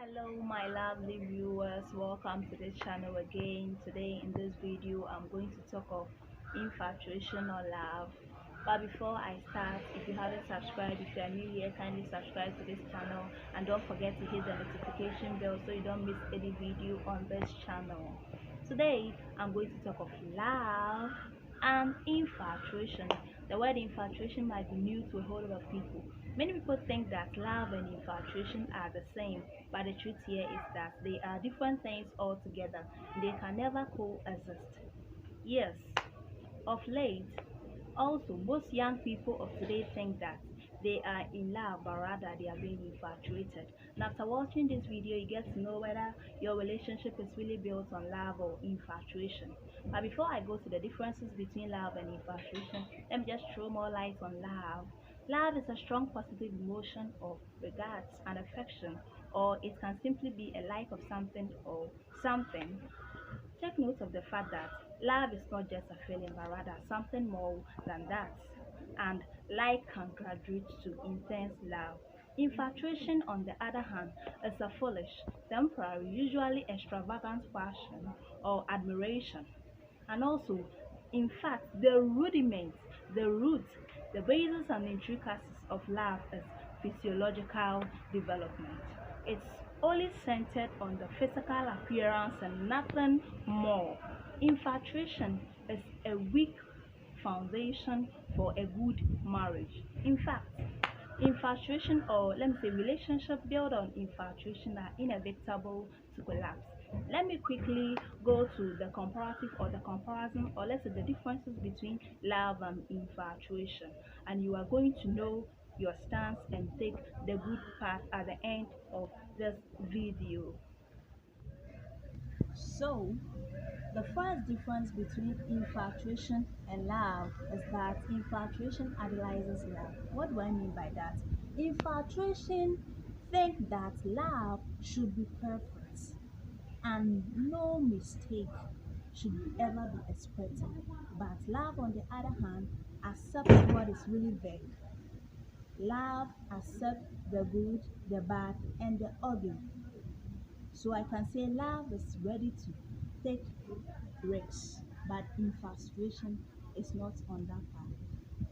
Hello my lovely viewers, welcome to this channel again. Today in this video I'm going to talk of infatuation or love. But before I start, if you haven't subscribed, if you are new here, kindly subscribe to this channel and don't forget to hit the notification bell so you don't miss any video on this channel. Today I'm going to talk of love and infatuation. The word infatuation might be new to a whole lot of people. Many people think that love and infatuation are the same, but the truth here is that they are different things altogether. They can never coexist. Yes, of late, also, most young people of today think that they are in love, but rather they are being infatuated. And after watching this video, you get to know whether your relationship is really built on love or infatuation. But before I go to the differences between love and infatuation, let me just throw more light on love. Love is a strong positive emotion of regards and affection, or it can simply be a like of something or something. Take note of the fact that love is not just a feeling but rather something more than that. And like can graduate to intense love. Infatuation, on the other hand, is a foolish, temporary, usually extravagant passion or admiration. And also, in fact, the rudiments, the roots, the basis and intricacies of love is physiological development. It's only centered on the physical appearance and nothing more. Infatuation is a weak foundation for a good marriage. In fact, infatuation, or let me say relationship built on infatuation, are inevitable to collapse. Let me quickly go to the comparative or the comparison, or let's say the differences between love and infatuation, and you are going to know your stance and take the good part at the end of this video. So, the first difference between infatuation and love is that infatuation idolizes love. What do I mean by that? Infatuation think that love should be perfect and no mistake should ever be expected. But love, on the other hand, accepts what is really there. Love accepts the good, the bad, and the ugly. So I can say love is ready to take risks, but infatuation is not on that path.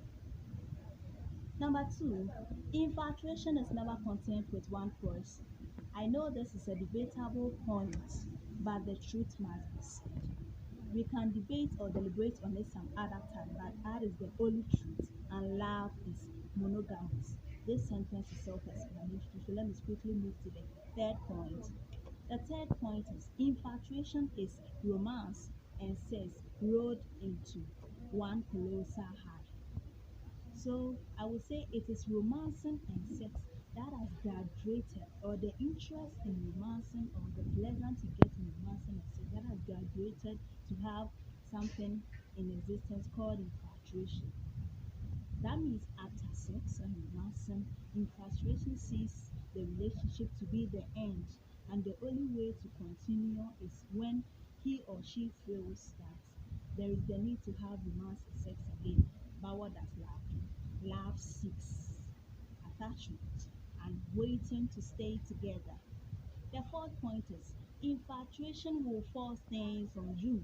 Number two, infatuation is never content with one person. I know this is a debatable point, but the truth must be said. We can debate or deliberate on it some other time, but that is the only truth, and love is monogamous. This sentence is self-explanatory, so let me quickly move to the third point. The third point is infatuation is romance and sex rolled into one colossal high. So I would say it is romancing and sex that has graduated, or the interest in romancing or the pleasure to get in romancing and sex that has graduated to have something in existence called infatuation. That means after sex and romancing, infatuation sees the relationship to be the end, and the only way to continue is when he or she feels that there is the need to have romance and sex again. But what does love do? Love seeks attachment and waiting to stay together. The fourth point is infatuation will force things on you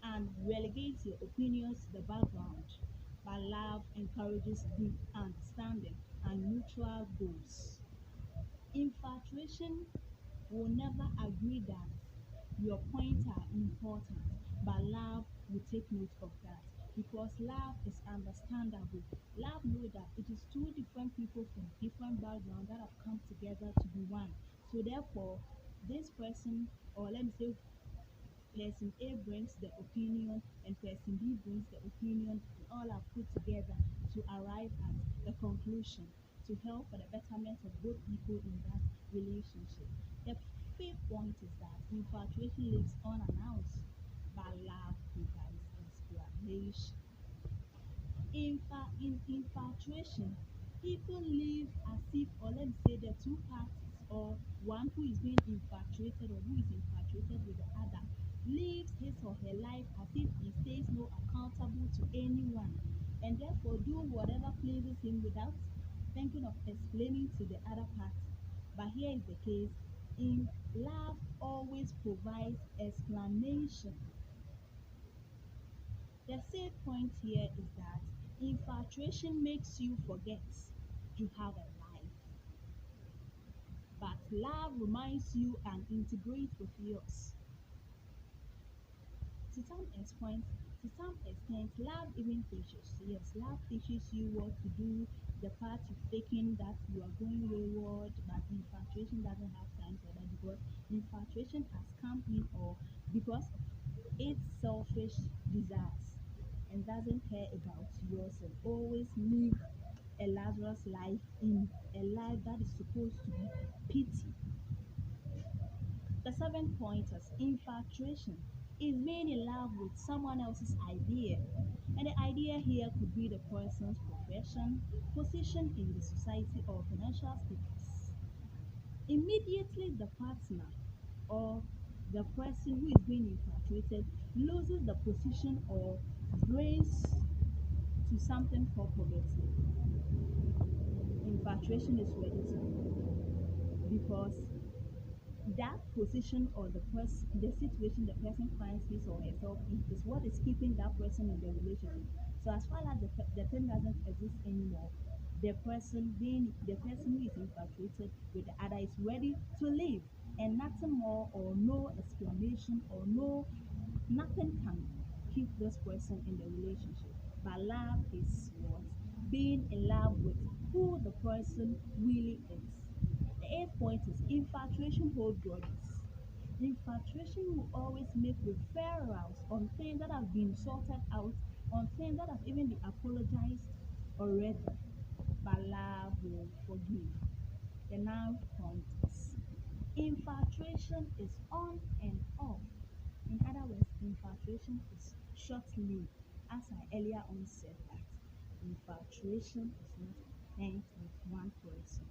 and relegate your opinions to the background, but love encourages deep understanding and mutual goals. Infatuation will never agree that your points are important, but love will take note of that because love is understandable. Love knows that it is two different people from different backgrounds that have come together to be one. So therefore, this person, or let me say person A brings the opinion and person B brings the opinion, and all are put together to arrive at the conclusion to help for the betterment of both people in that relationship. The fifth point is that infatuation lives unannounced, but love provides explanation. In infatuation, people live as if, or let me say, the two parties, or one who is being infatuated or who is infatuated with the other, lives his or her life as if he stays no accountable to anyone, and therefore do whatever pleases him without thinking of explaining to the other party. But here is the case: In love always provides explanation. The third point here is that infatuation makes you forget you have a life, but love reminds you and integrates with yours. To some extent, love even teaches. Yes, love teaches you what to do, the path you've taken that you are going wayward, but infatuation doesn't have time for that because infatuation has come in or because of its selfish desires and doesn't care about yours and always live a Lazarus life in a life that is supposed to be pity. The seventh point is infatuation is being in love with someone else's idea. And the idea here could be the person's profession, position in the society, or financial status. Immediately, the partner or the person who is being infatuated loses the position or brings to something called poverty. Infatuation is ready to because that position or the situation the person finds his or herself in is what is keeping that person in the relationship. So as far as the thing doesn't exist anymore, the person who is infatuated with the other is ready to leave, and nothing more or no explanation or nothing can keep this person in the relationship. But love is what? Being in love with who the person really is. The eighth point is infatuation holds grudges. Infatuation will always make referrals on things that have been sorted out, on things that have even been apologized already. But love will forgive. The ninth point is infatuation is on and off. In other words, infatuation is short-lived. As I earlier on said that infatuation is not content with one person.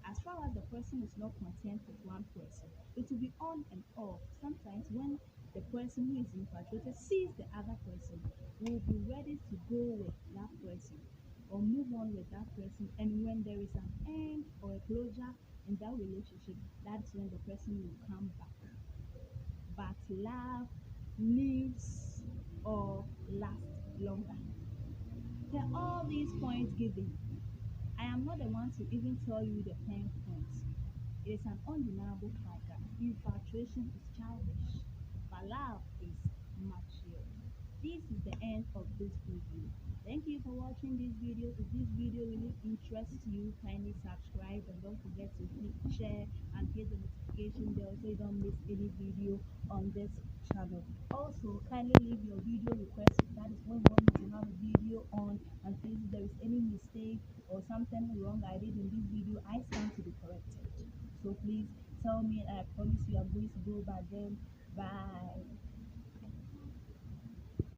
As far as the person is not content with one person, it will be on and off. Sometimes when the person who is infatuated sees the other person, will be ready to go with that person or move on with that person. And when there is an end or a closure in that relationship, that's when the person will come back. But love lives or lasts longer. There are all these points given. I am not the one to even tell you the 10 points. It is an undeniable fact that infatuation is childish, but love is mature. This is the end of this video. Thank you for watching this video. If this video really interests you, kindly subscribe and don't forget to click share and hit the notification bell so you don't miss any video on this channel. Also, kindly leave your video request. That is when you want me to have a video on, and please, if there is any mistake or something wrong I did in this video, I stand to be corrected. So please tell me, and I promise you I'm going to go back then. Bye.